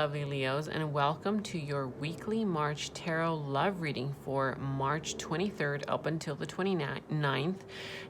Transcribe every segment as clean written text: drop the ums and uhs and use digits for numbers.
lovely Leos, and welcome to your weekly March Tarot love reading for March 23rd up until the 29th.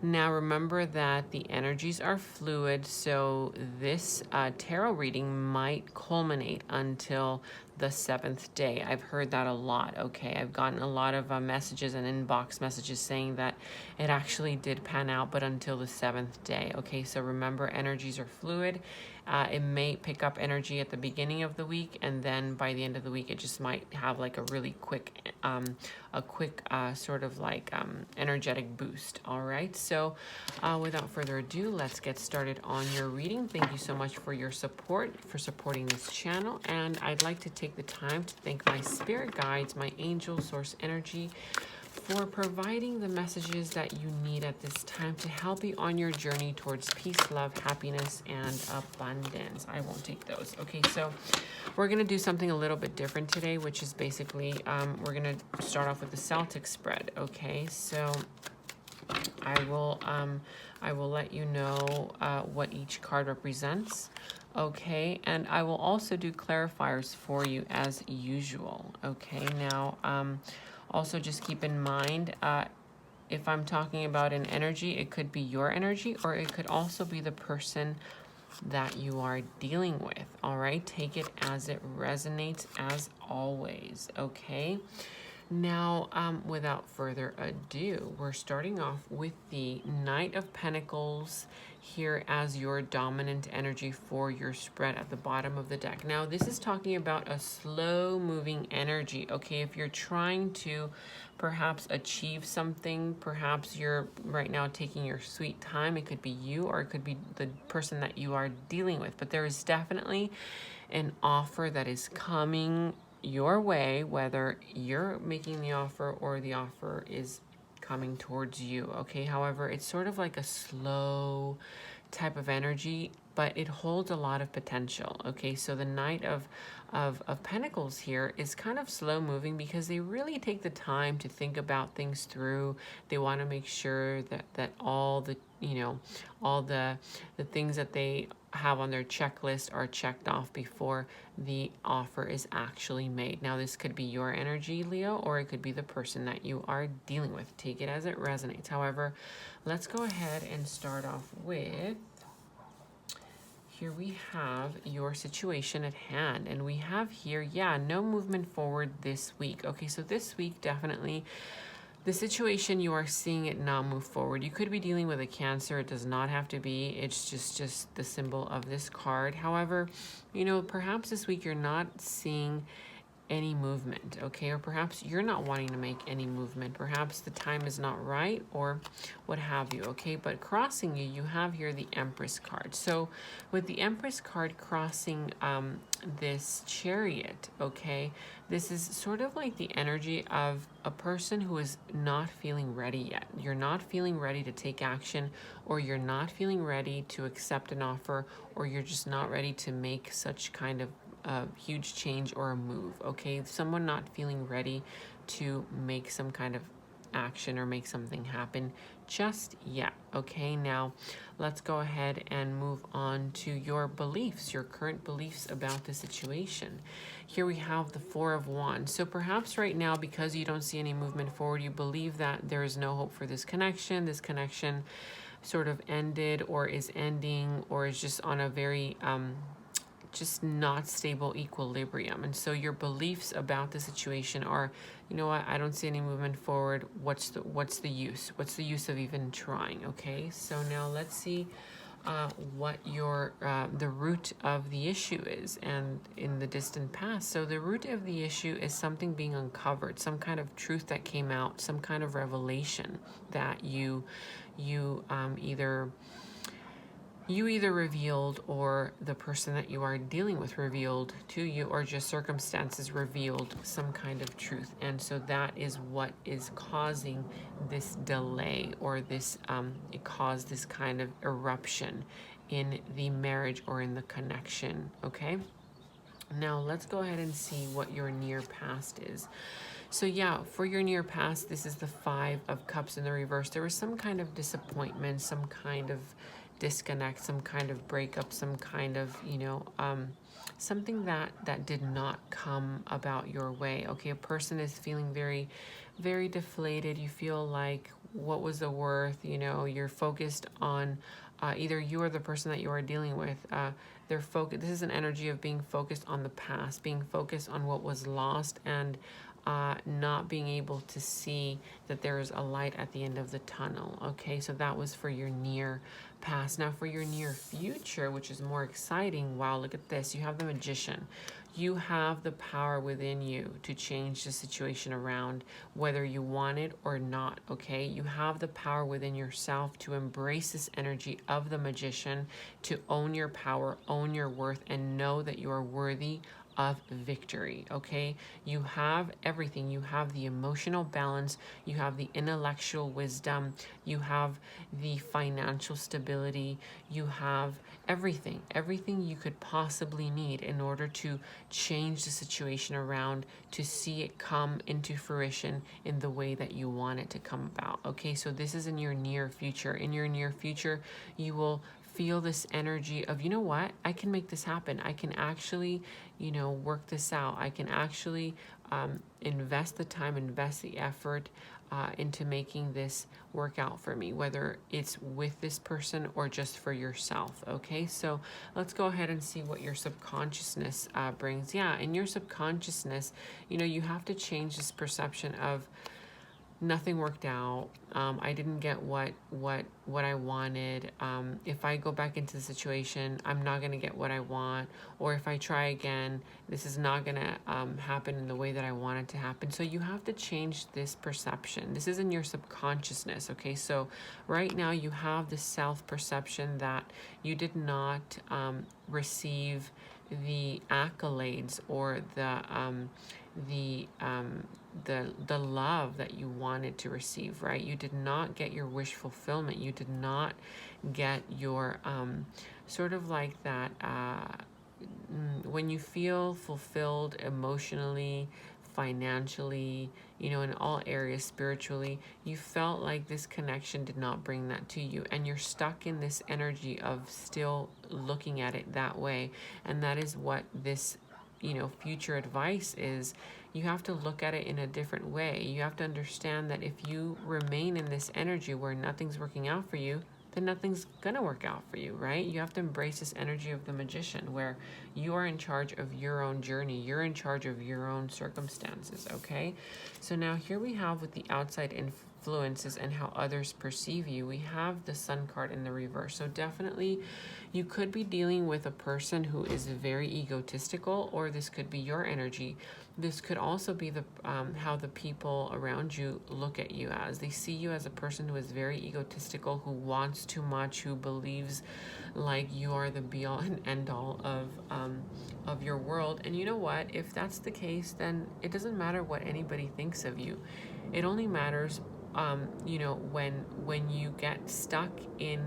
Now remember that the energies are fluid, so this tarot reading might culminate until the 7th day. I've heard that a lot, okay? I've gotten a lot of messages and inbox messages saying that it actually did pan out, but until the 7th day, okay? So remember, energies are fluid. It may pick up energy at the beginning of the week, and then by the end of the week, it just might have like a really quick, sort of like energetic boost. All right. So, without further ado, let's get started on your reading. Thank you so much for your support, for supporting this channel, and I'd like to take the time to thank my spirit guides, my angel source energy, for providing the messages that you need at this time to help you on your journey towards peace, love, happiness, and abundance. I won't take those. Okay, so we're going to do something a little bit different today, which is basically we're going to start off with the Celtic spread. Okay, so I will let you know what each card represents. Okay, and I will also do clarifiers for you as usual. Okay, now also just keep in mind, if I'm talking about an energy, it could be your energy, or it could also be the person that you are dealing with. All right, take it as it resonates, as always. Okay, now without further ado, we're starting off with the Knight of Pentacles here as your dominant energy for your spread at the bottom of the deck. Now this is talking about a slow moving energy. Okay, if you're trying to perhaps achieve something, perhaps you're right now taking your sweet time. It could be you, or it could be the person that you are dealing with, but there is definitely an offer that is coming your way, whether you're making the offer or the offer is coming towards you. Okay, however, it's sort of like a slow type of energy, but it holds a lot of potential. Okay, so the Knight of Pentacles here is kind of slow moving because they really take the time to think about things through. They want to make sure that all the, all the things that they have on their checklist are checked off before the offer is actually made. Now this could be your energy, Leo, or it could be the person that you are dealing with. Take it as it resonates. However, let's go ahead and start off with, here we have your situation at hand, and we have here, no movement forward this week. Okay, so this week, definitely the situation, you are seeing it not move forward. You could be dealing with a Cancer. It does not have to be. It's just the symbol of this card. However, perhaps this week you're not seeing any movement, okay? Or perhaps you're not wanting to make any movement. Perhaps the time is not right, or what have you, okay? But crossing you, you have here the Empress card. So with the Empress card crossing this Chariot, okay, this is sort of like the energy of a person who is not feeling ready yet. You're not feeling ready to take action, or you're not feeling ready to accept an offer, or you're just not ready to make such kind of a huge change or a move. Okay, someone not feeling ready to make some kind of action or make something happen just yet. Okay, now let's go ahead and move on to your beliefs, your current beliefs about the situation. Here we have the Four of Wands. So perhaps right now, because you don't see any movement forward, you believe that there is no hope for this connection. This connection sort of ended, or is ending, or is just on a very just not stable equilibrium. And so your beliefs about the situation are, you know what, I don't see any movement forward. What's the use? What's the use of even trying? Okay, so now let's see what your the root of the issue is, and in the distant past. So the root of the issue is something being uncovered, some kind of truth that came out, some kind of revelation that you either revealed, or the person that you are dealing with revealed to you, or just circumstances revealed some kind of truth. And so that is what is causing this delay, or this it caused this kind of eruption in the marriage or in the connection. Okay, now let's go ahead and see what your near past is. So for your near past, this is the Five of Cups in the reverse. There was some kind of disappointment, some kind of disconnect, some kind of breakup, some kind of, something that did not come about your way. Okay, a person is feeling very, very deflated. You feel like, what was the worth? You're focused on either you or the person that you are dealing with. They're focused. This is an energy of being focused on the past, being focused on what was lost, and not being able to see that there is a light at the end of the tunnel. Okay, so that was for your near past. Now for your near future, which is more exciting, wow, look at this. You have the Magician. You have the power within you to change the situation around, whether you want it or not. Okay, you have the power within yourself to embrace this energy of the Magician, to own your power, own your worth, and know that you are worthy of victory. Okay, you have everything. You have the emotional balance, you have the intellectual wisdom, you have the financial stability, you have everything you could possibly need in order to change the situation around, to see it come into fruition in the way that you want it to come about. Okay, so this is in your near future. In your near future, you will feel this energy of, what, I can make this happen. I can actually, work this out. I can actually invest the time, invest the effort into making this work out for me, whether it's with this person or just for yourself. Okay, so let's go ahead and see what your subconsciousness brings. Yeah, in your subconsciousness, you have to change this perception of, nothing worked out. I didn't get what I wanted. If I go back into the situation, I'm not gonna get what I want. Or if I try again, this is not gonna happen in the way that I want it to happen. So you have to change this perception. This is in your subconsciousness. Okay, so right now you have this self-perception that you did not receive the accolades or the love that you wanted to receive, right? You did not get your wish fulfillment. You did not get your sort of like that when you feel fulfilled emotionally, financially, in all areas, spiritually, you felt like this connection did not bring that to you, and you're stuck in this energy of still looking at it that way. And that is what this future advice is. You have to look at it in a different way. You have to understand that if you remain in this energy where nothing's working out for you, then nothing's gonna work out for you, right? You have to embrace this energy of the Magician, where you are in charge of your own journey. You're in charge of your own circumstances. Okay, so now here we have, with the outside influences and how others perceive you, we have the Sun card in the reverse. So definitely you could be dealing with a person who is very egotistical, or this could be your energy. This could also be the how the people around you look at you as. They see you as a person who is very egotistical, who wants too much, who believes like you are the be all and end all of your world. And you know what? If that's the case, then it doesn't matter what anybody thinks of you. It only matters, when you get stuck in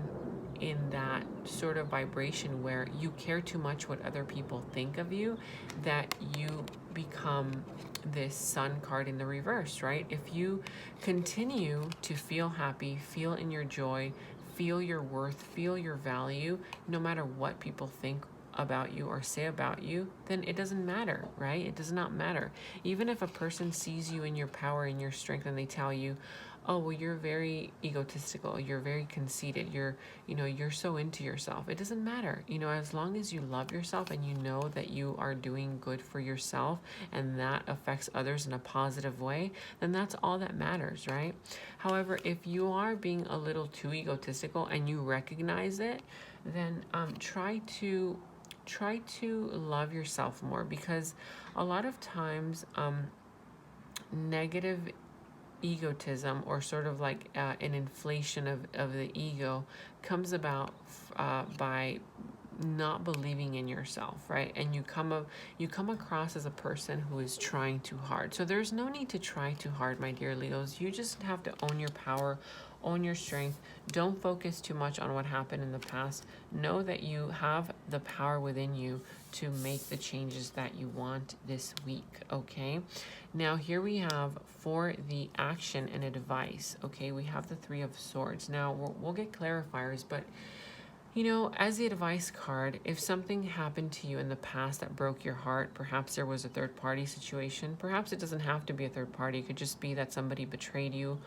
that sort of vibration where you care too much what other people think of you, that you become this Sun card in the reverse, right? If you continue to feel happy, feel in your joy, feel your worth, feel your value, no matter what people think about you or say about you, then it doesn't matter, right? It does not matter. Even if a person sees you in your power and your strength, and they tell you, oh, well, you're very egotistical, you're very conceited, you're so into yourself. It doesn't matter, as long as you love yourself and you know that you are doing good for yourself and that affects others in a positive way, then that's all that matters, right? However, if you are being a little too egotistical and you recognize it, then try to love yourself more, because a lot of times negative egotism, or sort of like an inflation of the ego, comes about by not believing in yourself, right? And you come across as a person who is trying too hard. So there's no need to try too hard, my dear Leos. You just have to own your power, own your strength. Don't focus too much on what happened in the past. Know that you have the power within you to make the changes that you want this week. Okay, now here we have for the action and advice. Okay, we have the Three of Swords. Now we'll get clarifiers, but You know, as the advice card, if something happened to you in the past that broke your heart, perhaps there was a third party situation, perhaps it doesn't have to be a third party, it could just be that somebody betrayed you.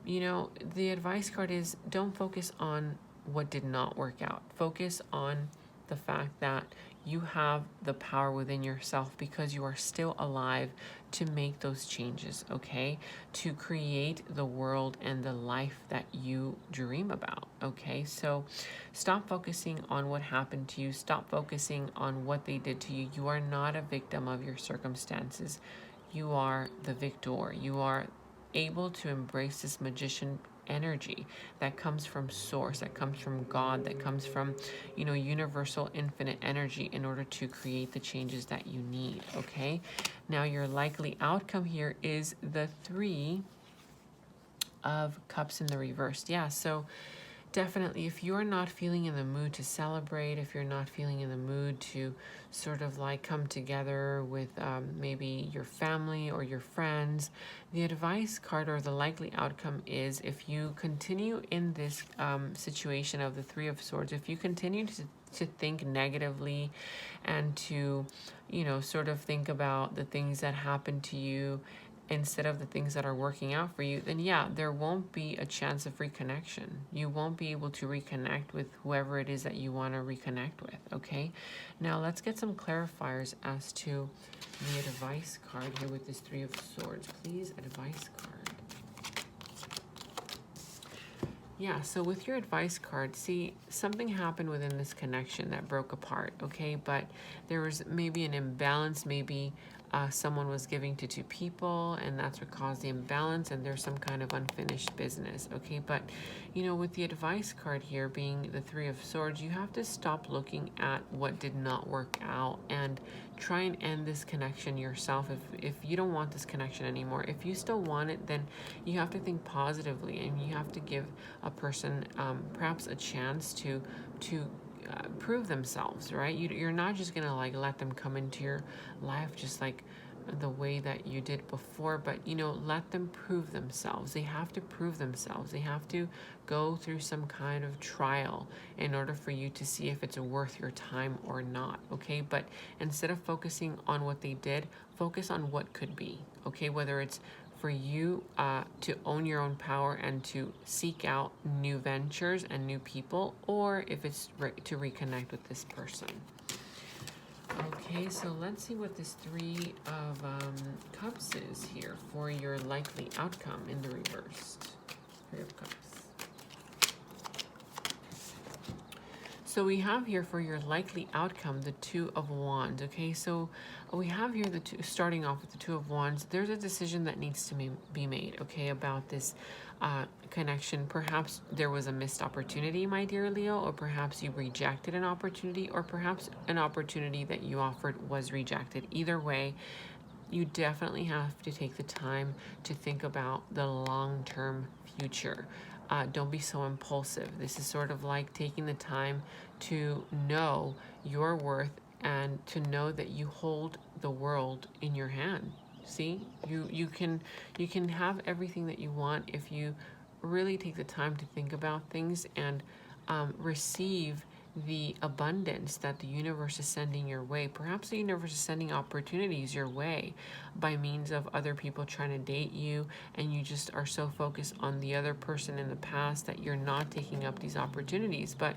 You know, the advice card is don't focus on what did not work out. Focus on the fact that you have the power within yourself because you are still alive to make those changes, okay? To create the world and the life that you dream about, okay? So stop focusing on what happened to you. Stop focusing on what they did to you. You are not a victim of your circumstances. You are the victor. You are able to embrace this magician energy that comes from source, that comes from God, that comes from, you know, universal infinite energy in order to create the changes that you need, okay? Now your likely outcome here is the 3 of Cups in the reverse. Yeah, so definitely, if you're not feeling in the mood to celebrate, if you're not feeling in the mood to sort of like come together with maybe your family or your friends, the advice card or the likely outcome is if you continue in this situation of the 3 of Swords, if you continue to think negatively and to, you know, sort of think about the things that happened to you instead of the things that are working out for you, then yeah, there won't be a chance of reconnection. You won't be able to reconnect with whoever it is that you want to reconnect with, okay? Now let's get some clarifiers as to the advice card here with this 3 of Swords. Please, advice card. Yeah, so with your advice card, see, something happened within this connection that broke apart, okay? But there was maybe an imbalance, maybe someone was giving to 2 people, and that's what caused the imbalance, and there's some kind of unfinished business, okay? But, you know, with the advice card here being the 3 of Swords, you have to stop looking at what did not work out and try and end this connection yourself. If you don't want this connection anymore, if you still want it, then you have to think positively, and you have to give a person perhaps a chance to prove themselves, right? You're not just gonna like let them come into your life just like the way that you did before, but you know, let them prove themselves. They have to prove themselves. They have to go through some kind of trial in order for you to see if it's worth your time or not, okay? But instead of focusing on what they did, focus on what could be, okay? Whether it's for you to own your own power and to seek out new ventures and new people, or if it's to reconnect with this person. Okay, so let's see what this 3 of Cups is here for your likely outcome in the reversed. 3 of Cups. So we have here for your likely outcome the 2 of Wands, okay? So we have here the 2, starting off with the 2 of Wands. There's a decision that needs to be made, okay, about this connection. Perhaps there was a missed opportunity, my dear Leo, or perhaps you rejected an opportunity, or perhaps an opportunity that you offered was rejected. Either way, you definitely have to take the time to think about the long-term future. Don't be so impulsive. This is sort of like taking the time to know your worth and to know that you hold the world in your hand. See, you can have everything that you want if you really take the time to think about things and receive the abundance that the universe is sending your way. Perhaps the universe is sending opportunities your way by means of other people trying to date you, and you just are so focused on the other person in the past that you're not taking up these opportunities. But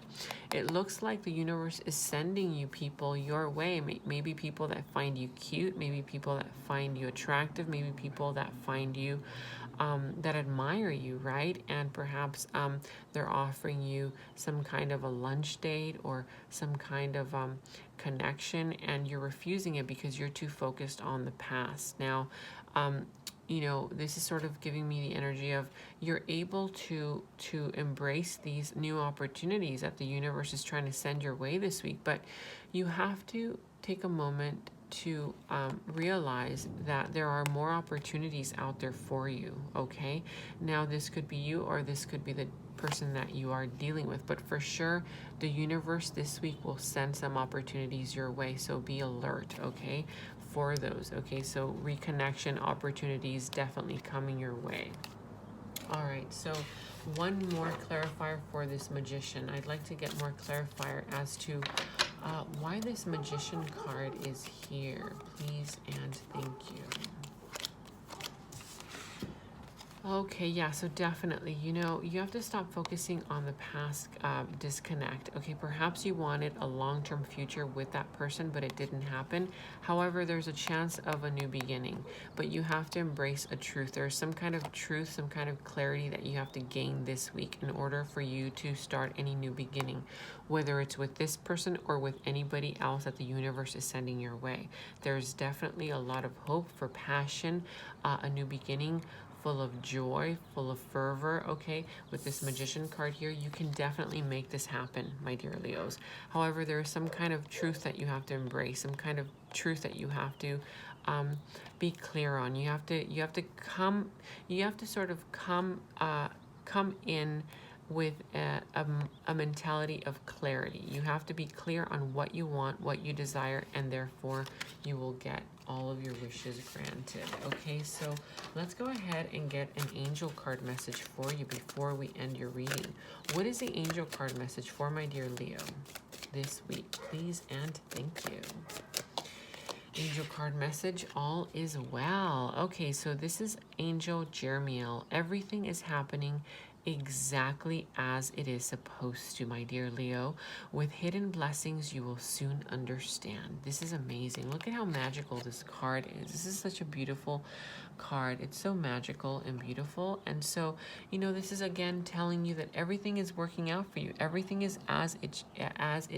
it looks like the universe is sending you people your way, maybe people that find you cute, maybe people that find you attractive, maybe people that find you that admire you, right? And perhaps they're offering you some kind of a lunch date or some kind of connection, and you're refusing it because you're too focused on the past. Now, you know, this is sort of giving me the energy of you're able to embrace these new opportunities that the universe is trying to send your way this week, but you have to take a moment to realize that there are more opportunities out there for you, okay? Now, this could be you, or this could be the person that you are dealing with, but for sure, the universe this week will send some opportunities your way, so be alert, okay, for those, okay? So reconnection opportunities definitely coming your way. All right, so one more clarifier for this magician. I'd like to get more clarifier as to why this magician card is here. Please and thank you. Okay, yeah, so definitely, you know, you have to stop focusing on the past disconnect. Okay, perhaps you wanted a long-term future with that person, but it didn't happen. However, there's a chance of a new beginning, but you have to embrace a truth. There's some kind of truth, some kind of clarity that you have to gain this week in order for you to start any new beginning, whether it's with this person or with anybody else that the universe is sending your way. There's definitely a lot of hope for passion, a new beginning, full of joy, full of fervor, okay? With this magician card here, you can definitely make this happen, my dear Leos. However, there is some kind of truth that you have to embrace, some kind of truth that you have to be clear on. You have to sort of come in with a mentality of clarity. You have to be clear on what you want, what you desire, and therefore you will get all of your wishes granted. Okay, so let's go ahead and get an angel card message for you before we end your reading. What is the angel card message for my dear Leo this week? Please and thank you. Angel card message, all is well. Okay, so this is Angel Jeremiel. Everything is happening exactly as it is supposed to, my dear Leo. With hidden blessings, you will soon understand. This is amazing. Look at how magical this card is. This is such a beautiful card. It's so magical and beautiful. And so, you know, this is again telling you that everything is working out for you. Everything is as it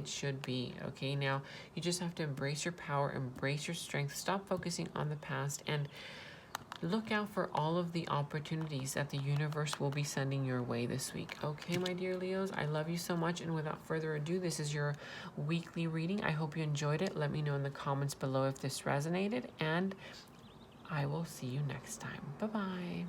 should be. Okay, now you just have to embrace your power, embrace your strength, stop focusing on the past, and look out for all of the opportunities that the universe will be sending your way this week. Okay, my dear Leos, I love you so much. And without further ado, this is your weekly reading. I hope you enjoyed it. Let me know in the comments below if this resonated. And I will see you next time. Bye-bye.